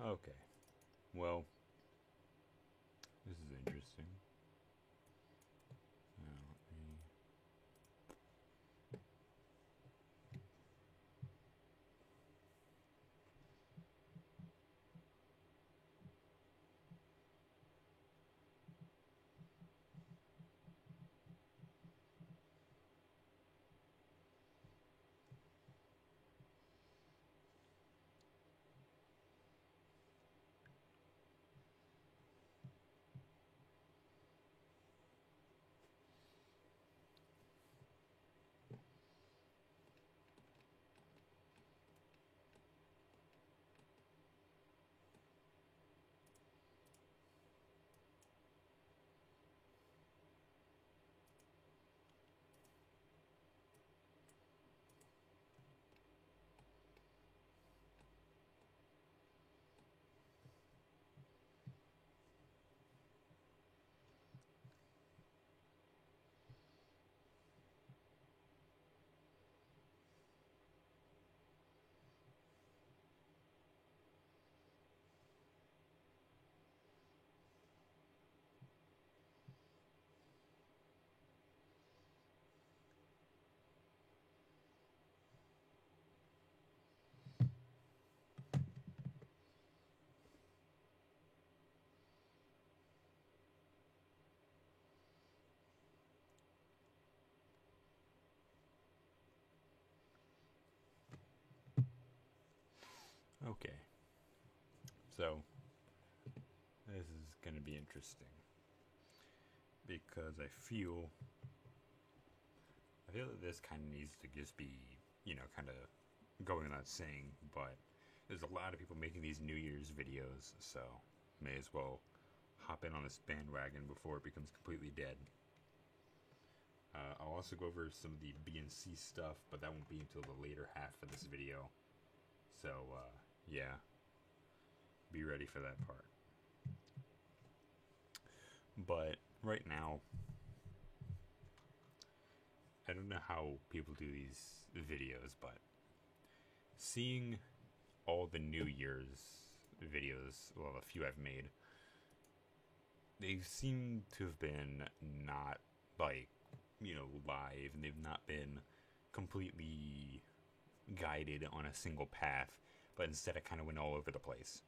Okay. Well, this is interesting. Now, let me... Okay. So, this is going to be interesting. Because I feel that this kind of needs to just be, kind of going without saying, but there's a lot of people making these New Year's videos, so may as well hop in on this bandwagon before it becomes completely dead. I'll also go over some of the BNC stuff, but that won't be until the later half of this video. So, yeah, be ready for that part. But right now, I don't know how people do these videos, but seeing all the New Year's videos, well, a few I've made, they seem to have been not like, live, and they've not been completely guided on a single path, but instead I kind of went all over the place.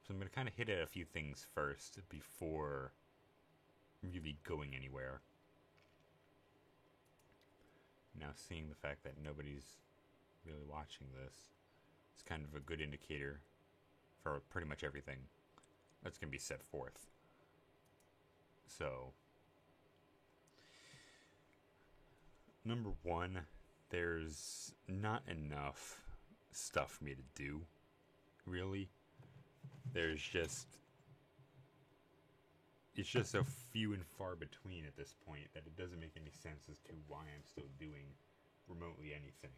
So I'm going to kind of hit at a few things first before really going anywhere. Now, seeing the fact that nobody's really watching this, it's kind of a good indicator for pretty much everything that's going to be set forth. So, number one, there's not enough stuff for me to do, really. It's just so few and far between at this point that it doesn't make any sense as to why I'm still doing remotely anything.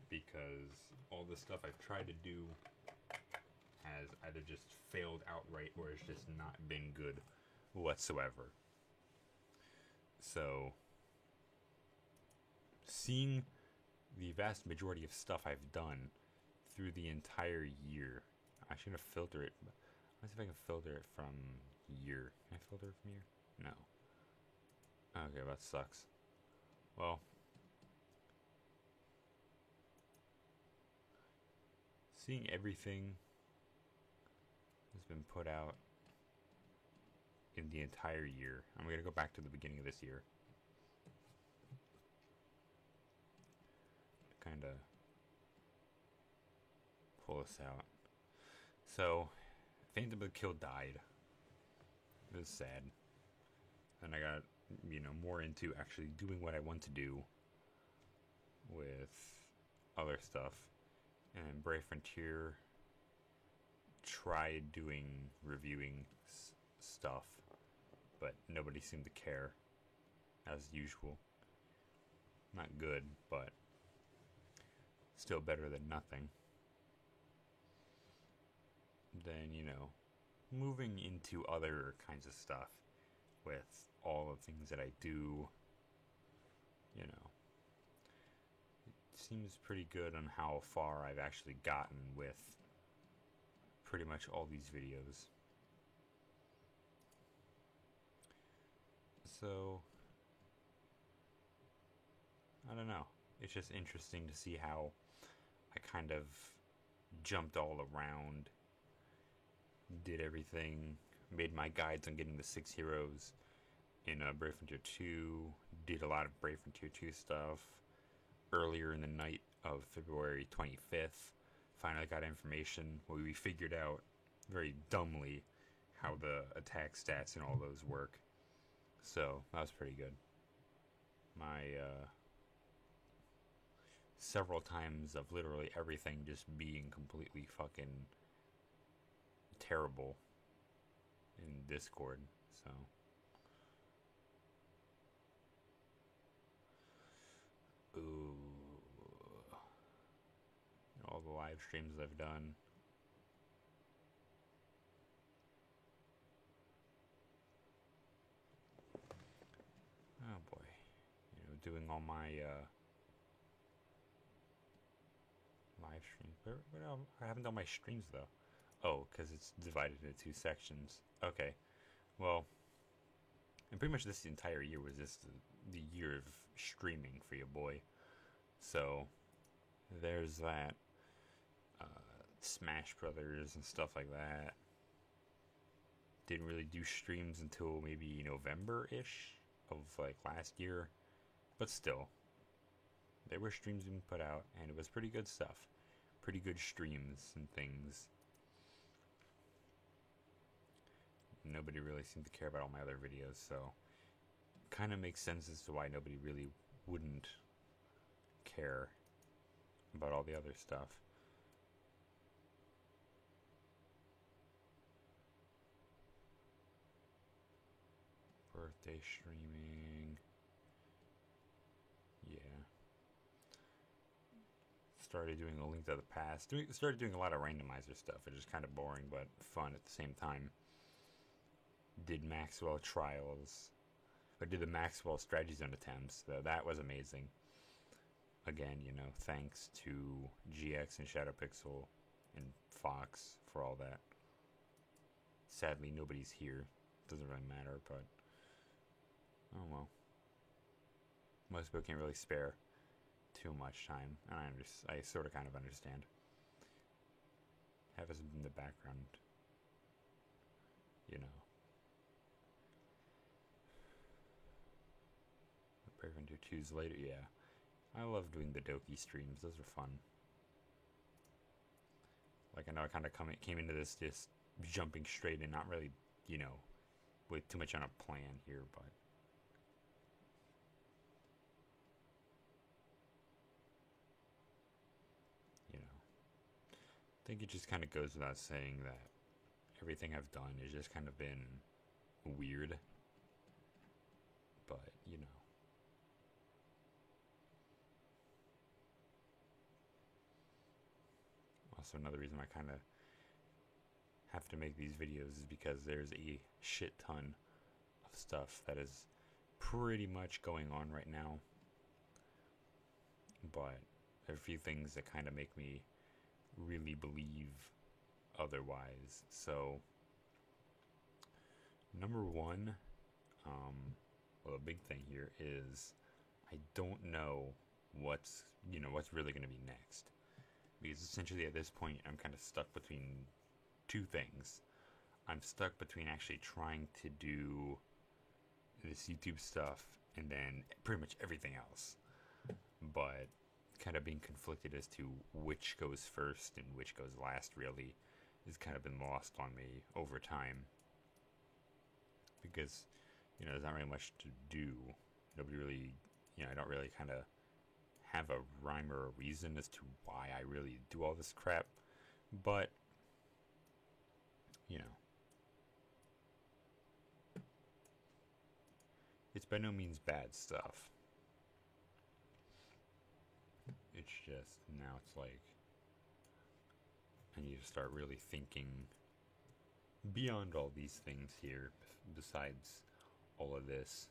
Because all the stuff I've tried to do has either just failed outright or it's just not been good whatsoever. So, seeing the vast majority of stuff I've done through the entire year, I should have filtered it. Let's see if I can filter it from year. Can I filter it from year? No. Okay, that sucks. Well, seeing everything that's been put out in the entire year. I'm going to go back to the beginning of this year. Kind of pull this out. So, Phantom of the Kill died. It was sad. And I got, more into actually doing what I want to do with other stuff. And Brave Frontier tried doing reviewing stuff, but nobody seemed to care, as usual. Not good, but still better than nothing. Then, moving into other kinds of stuff with all the things that I do, it seems pretty good on how far I've actually gotten with pretty much all these videos. So, I don't know. It's just interesting to see how I kind of jumped all around, did everything, made my guides on getting the 6 heroes in Brave Frontier 2, did a lot of Brave Frontier 2 stuff. Earlier in the night of February 25th, finally got information where we figured out very dumbly how the attack stats and all those work. So that was pretty good. My several times of literally everything just being completely fucking terrible in Discord. So ooh, all the live streams I've done. Oh boy, doing all my live streams. But I haven't done my streams though. Oh, because it's divided into 2 sections. Okay, well, and pretty much this entire year was just the year of streaming for your boy. So there's that. Smash Brothers and stuff like that. Didn't really do streams until maybe November-ish of like last year, but still, there were streams being put out, and it was pretty good stuff. Pretty good streams and things. Nobody really seemed to care about all my other videos, so kind of makes sense as to why nobody really wouldn't care about all the other stuff. Birthday streaming. Yeah. Started doing A Link to the Past. Started doing a lot of randomizer stuff, which is kind of boring but fun at the same time. Did Maxwell trials. I did the Maxwell Strategy Zone attempts. That was amazing. Again, thanks to GX and ShadowPixel and Fox for all that. Sadly, nobody's here. Doesn't really matter, but oh well. Most people can't really spare too much time, and I sort of kind of understand. Have us in the background, Brave Frontier 2's later, yeah. I love doing the Doki streams, those are fun. Like, I know I kind of came into this just jumping straight and not really, with too much on a plan here, but I think it just kind of goes without saying that everything I've done has just kind of been weird, but also another reason I kind of have to make these videos is because there's a shit ton of stuff that is pretty much going on right now, but there are a few things that kind of make me really believe otherwise. So number one, well, a big thing here is I don't know what's really going to be next, because essentially at this point I'm kind of stuck between 2 things. I'm stuck between actually trying to do this YouTube stuff and then pretty much everything else, but kind of being conflicted as to which goes first and which goes last really has kind of been lost on me over time, because there's not really much to do. Nobody really, I don't really kind of have a rhyme or a reason as to why I really do all this crap, but it's by no means bad stuff. It's just, now it's like I need to start really thinking beyond all these things here, besides all of this.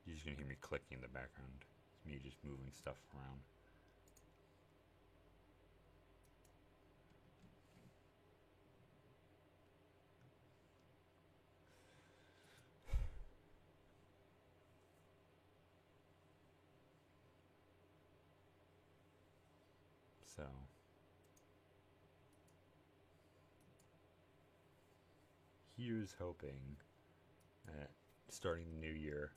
You're just gonna hear me clicking in the background. It's me just moving stuff around. So, here's hoping that starting the new year,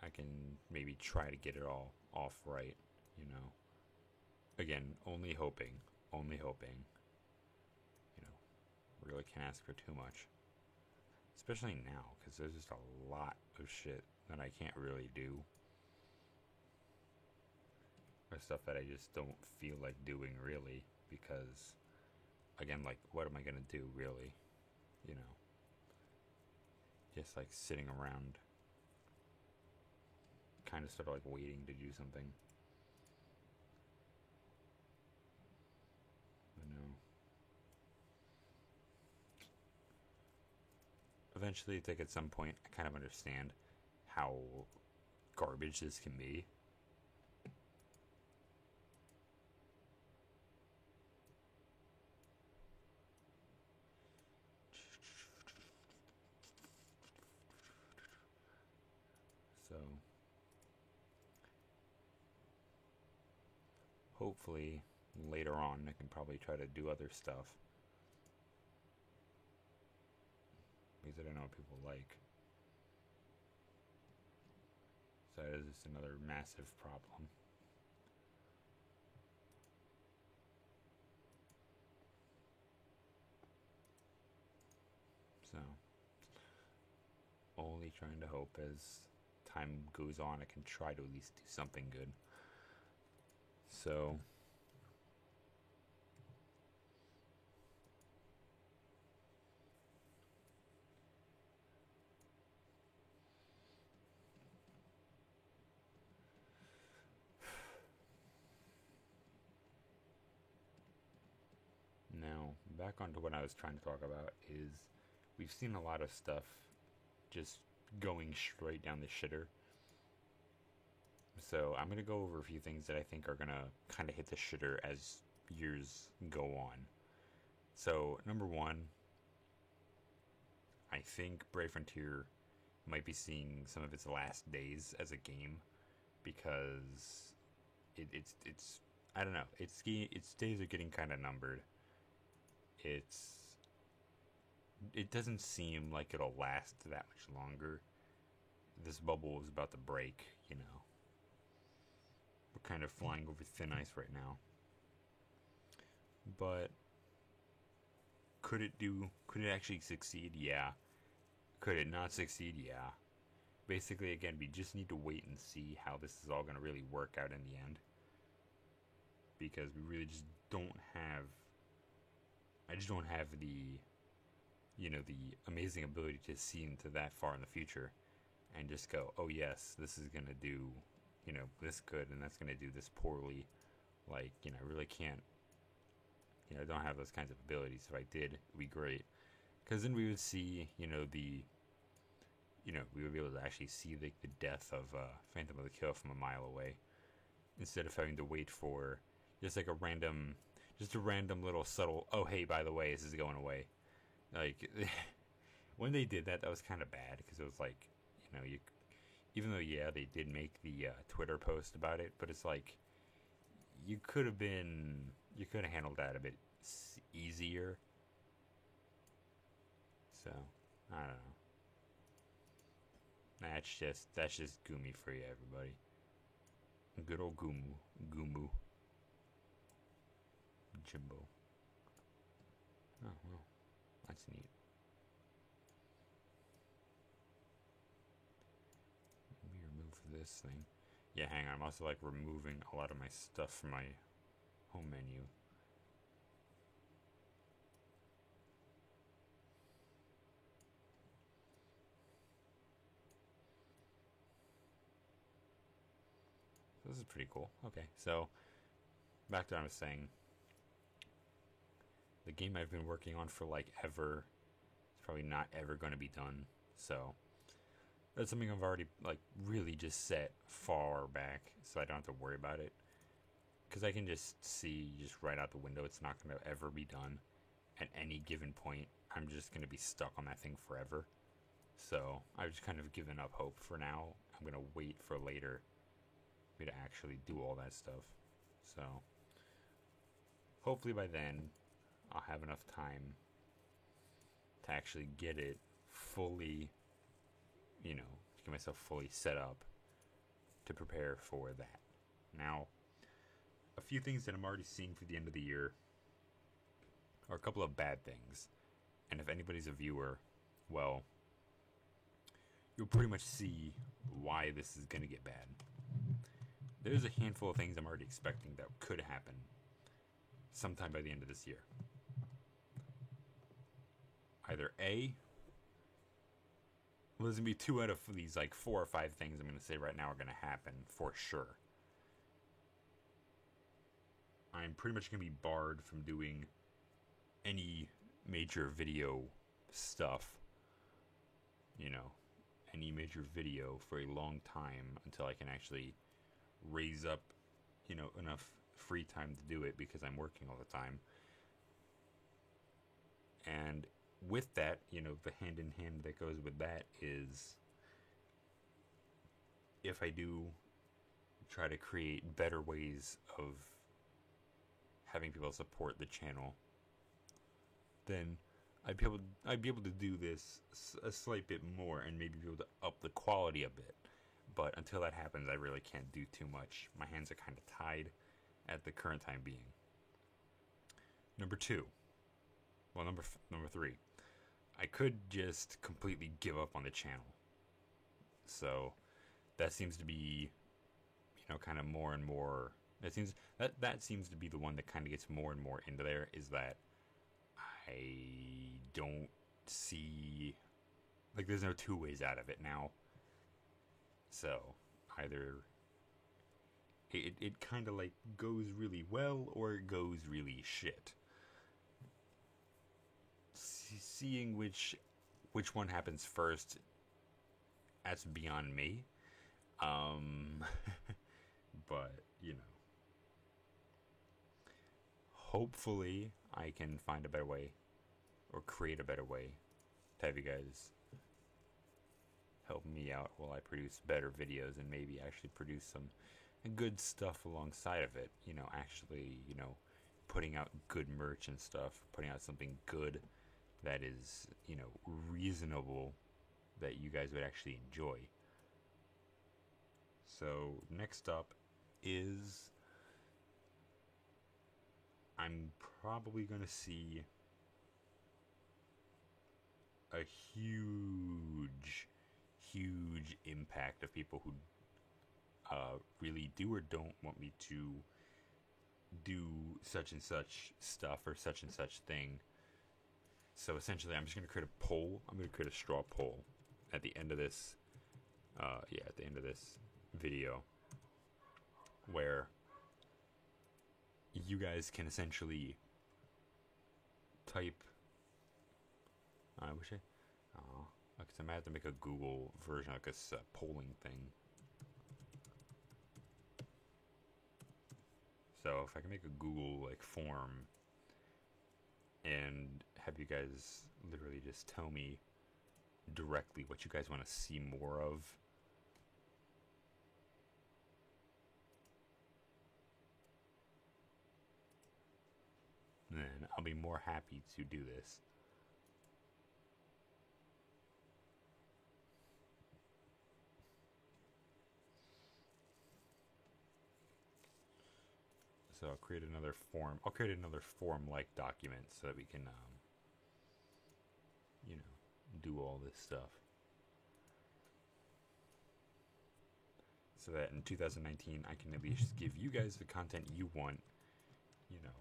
I can maybe try to get it all off right, you know. Again, only hoping, you know, really can't ask for too much. Especially now, because there's just a lot of shit that I can't really do. Or stuff that I just don't feel like doing, really. Because, again, like, what am I gonna do, really? You know? Just, like, sitting around. Kind of sort of like waiting to do something. But no. Eventually, like, at some point, I kind of understand how garbage this can be. So, hopefully, later on, I can probably try to do other stuff. Because I don't know what people like. So, that is just another massive problem. So, only trying to hope as time goes on, I can try to at least do something good. So, now, back onto what I was trying to talk about is we've seen a lot of stuff just going straight down the shitter. So I'm going to go over a few things that I think are going to kind of hit the shitter as years go on. So, number one, I think Brave Frontier might be seeing some of its last days as a game because it's I don't know, its days are getting kind of numbered. It doesn't seem like it'll last that much longer. This bubble is about to break, you know. We're kind of flying over thin ice right now. But could it actually succeed? Yeah. Could it not succeed? Yeah. Basically, again, we just need to wait and see how this is all going to really work out in the end. Because we really just don't have. I just don't have the the amazing ability to see into that far in the future and just go, oh yes, this is going to do, this good and that's going to do this poorly. Like, I really can't, I don't have those kinds of abilities. If I did, it would be great. Because then we would see, we would be able to actually see the death of Phantom of the Kill from a mile away instead of having to wait for just like a random little subtle, oh hey, by the way, this is going away. Like, when they did that, that was kind of bad because it was like, even though, yeah, they did make the Twitter post about it, but it's like, you could have handled that a bit easier. So, I don't know. That's just Goomy for you, everybody. Good old Gumu. Jimbo. Oh, well. That's neat. Let me remove this thing. Yeah, hang on. I'm also like removing a lot of my stuff from my home menu. So this is pretty cool. Okay, so back to what I was saying. The game I've been working on for like ever is probably not ever going to be done. So that's something I've already like really just set far back, so I don't have to worry about it. Because I can just see just right out the window, it's not going to ever be done. At any given point, I'm just going to be stuck on that thing forever. So I've just kind of given up hope for now. I'm going to wait for later for me to actually do all that stuff. So hopefully by then I'll have enough time to actually get it fully, get myself fully set up to prepare for that. Now, a few things that I'm already seeing for the end of the year are a couple of bad things. And if anybody's a viewer, well, you'll pretty much see why this is going to get bad. There's a handful of things I'm already expecting that could happen sometime by the end of this year. Either A, well, there's going to be 2 out of these, 4 or 5 things I'm going to say right now are going to happen for sure. I'm pretty much going to be barred from doing any major video stuff, any major video for a long time until I can actually raise up, enough free time to do it because I'm working all the time. And with that, the hand in hand that goes with that is if I do try to create better ways of having people support the channel, then I'd be able to do this a slight bit more and maybe be able to up the quality a bit. But until that happens, I really can't do too much. My hands are kind of tied at the current time being. Number 3. I could just completely give up on the channel. So that seems to be, kind of more and more. That seems to be the one that kind of gets more and more into there. Is that I don't see, there's no 2 ways out of it now. So either it kind of goes really well or it goes really shit. Seeing which one happens first, that's beyond me. But hopefully I can find a better way or create a better way to have you guys help me out while I produce better videos and maybe actually produce some good stuff alongside of it. Actually, putting out good merch and stuff, putting out something good that is, reasonable that you guys would actually enjoy. So next up is I'm probably going to see a huge impact of people who really do or don't want me to do such and such stuff or such and such thing. So essentially, I'm just going to create a poll. I'm going to create a straw poll at the end of this, at the end of this video, where you guys can essentially type. Because I might have to make a Google version, like a polling thing. So if I can make a Google form and have you guys literally just tell me directly what you guys want to see more of. Then I'll be more happy to do this. So I'll create another form. I'll create another form-like document so that we can, do all this stuff. So that in 2019, I can at least give you guys the content you want,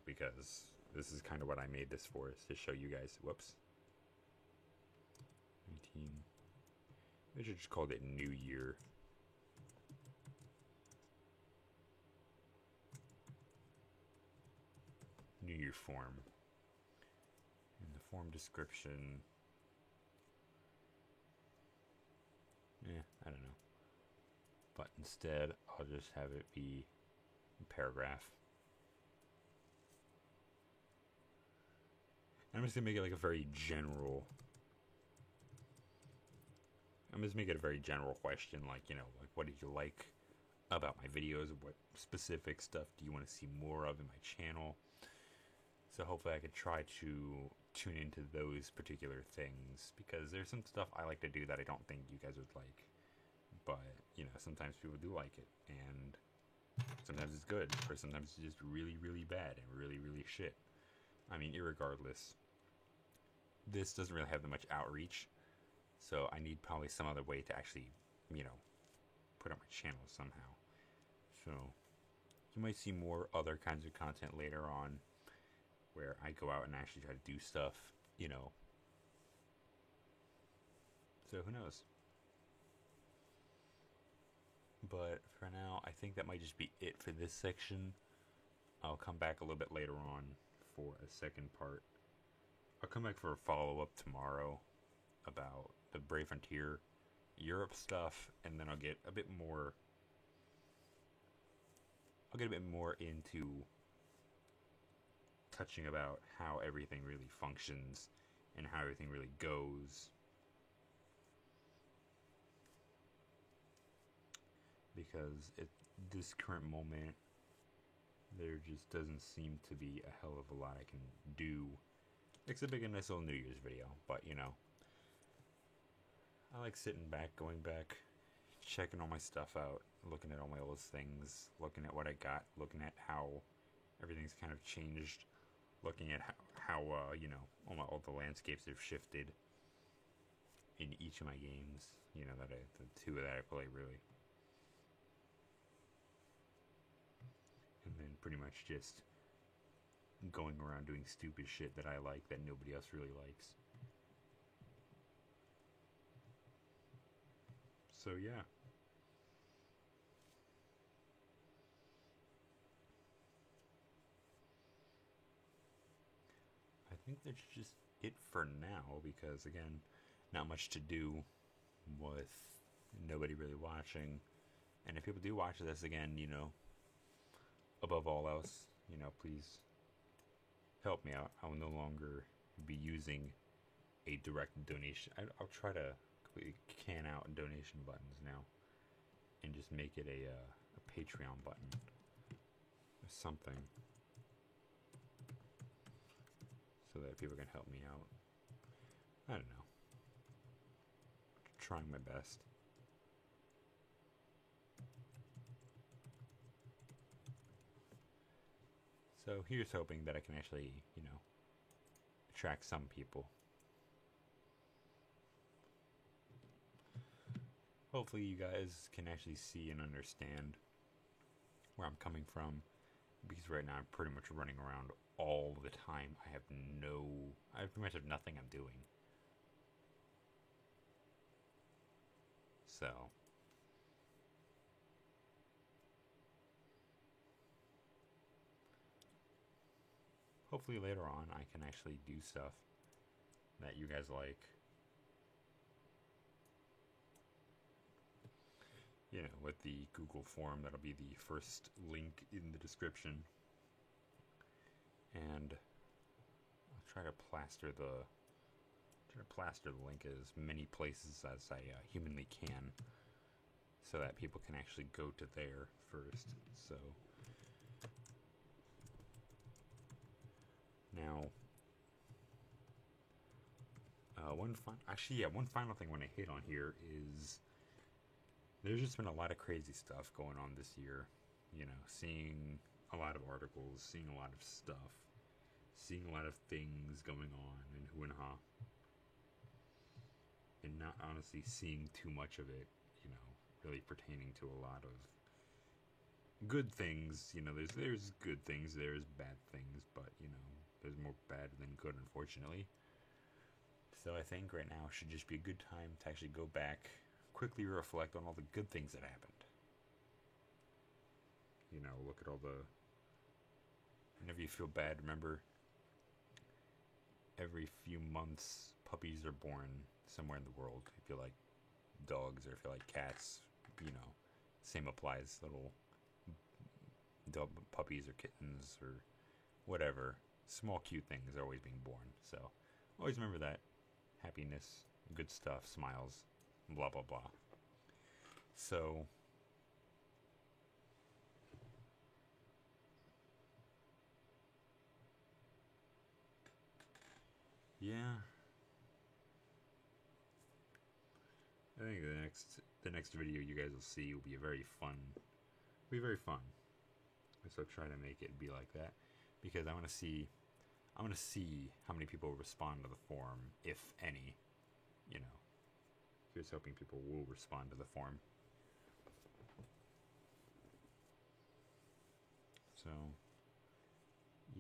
because this is kind of what I made this for, is to show you guys. Whoops. 19. I should just call it New Year. New Year form. In the form description. I don't know. But instead, I'll just have it be a paragraph. I'm just gonna make it a very general. I'm just make it a very general question, what did you like about my videos? What specific stuff do you want to see more of in my channel? So hopefully I could try to tune into those particular things, because there's some stuff I like to do that I don't think you guys would like. But, you know, sometimes people do like it, and sometimes it's good, or sometimes it's just really, really bad and really, really shit. I mean, irregardless, this doesn't really have that much outreach, so I need probably some other way to actually, you know, put on my channel somehow. So, you might see more other kinds of content later on, where I go out and actually try to do stuff, you know. So, who knows? But for now, I think that might just be it for this section. I'll come back a little bit later on for a second part. I'll come back for a follow-up tomorrow about the Brave Frontier Europe stuff, and then I'll get a bit more into touching about how everything really functions and how everything really goes. Because at this current moment, there just doesn't seem to be a hell of a lot I can do, except make a nice little New Year's video. But, you know, I like sitting back, going back, checking all my stuff out, looking at all my old things, looking at what I got, looking at how everything's kind of changed, looking at how you know, all the landscapes have shifted in each of my games, you know, the two that I play, really. And then pretty much just going around doing stupid shit that I like that nobody else really likes. So yeah. I think that's just it for now, because again, not much to do with nobody really watching. And if people do watch this again, you know, above all else, you know, please help me out. I will no longer be using a direct donation. I'll try to completely can out donation buttons now and just make it a Patreon button or something, so that people can help me out. I don't know. Trying my best. So here's hoping that I can actually, you know, attract some people. Hopefully you guys can actually see and understand where I'm coming from, because right now I'm pretty much running around all the time. I pretty much have nothing I'm doing. So, hopefully later on I can actually do stuff that you guys like. You know, with the Google form, that'll be the first link in the description. And I'll try to plaster the link as many places as I humanly can, so that people can actually go to there first. So now, one final thing I want to hit on here is there's just been a lot of crazy stuff going on this year. You know, seeing a lot of articles, seeing a lot of stuff, seeing a lot of things going on in Who and Ha, and not honestly seeing too much of it, you know, really pertaining to a lot of good things. You know, there's good things, there's bad things, but, you know, there's more bad than good, unfortunately. So I think right now should just be a good time to actually go back, quickly reflect on all the good things that happened. You know, look at all the... Whenever you feel bad, remember, every few months, puppies are born somewhere in the world. If you like dogs or if you like cats, you know, same applies. Little dog puppies or kittens or whatever. Small, cute things are always being born. So, always remember that. Happiness, good stuff, smiles, blah, blah, blah. So, yeah, I think the next video you guys will see will be very fun. So try to make it be like that because I want to see how many people respond to the forum, if any. You know, here's hoping people will respond to the forum. So,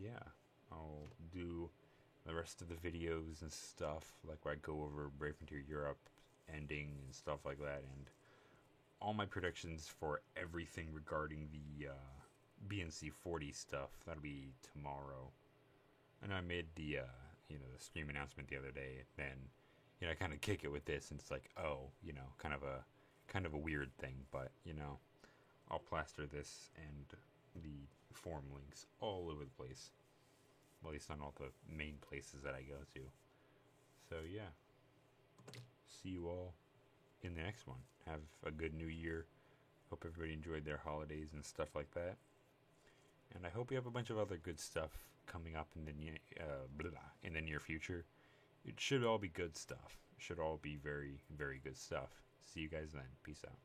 yeah, I'll do the rest of the videos and stuff, like where I go over Brave Frontier Europe ending and stuff like that, and all my predictions for everything regarding the BNC 40 stuff. That'll be tomorrow. I know I made the the stream announcement the other day. Then I kind of kick it with this, and it's like, oh, kind of a weird thing, but I'll plaster this and the forum links all over the place. Well, at least on all the main places that I go to. So yeah, see you all in the next one. Have a good new year. Hope everybody enjoyed their holidays and stuff like that. And I hope you have a bunch of other good stuff coming up in the near future. It should all be good stuff. It should all be very, very good stuff. See you guys then. Peace out.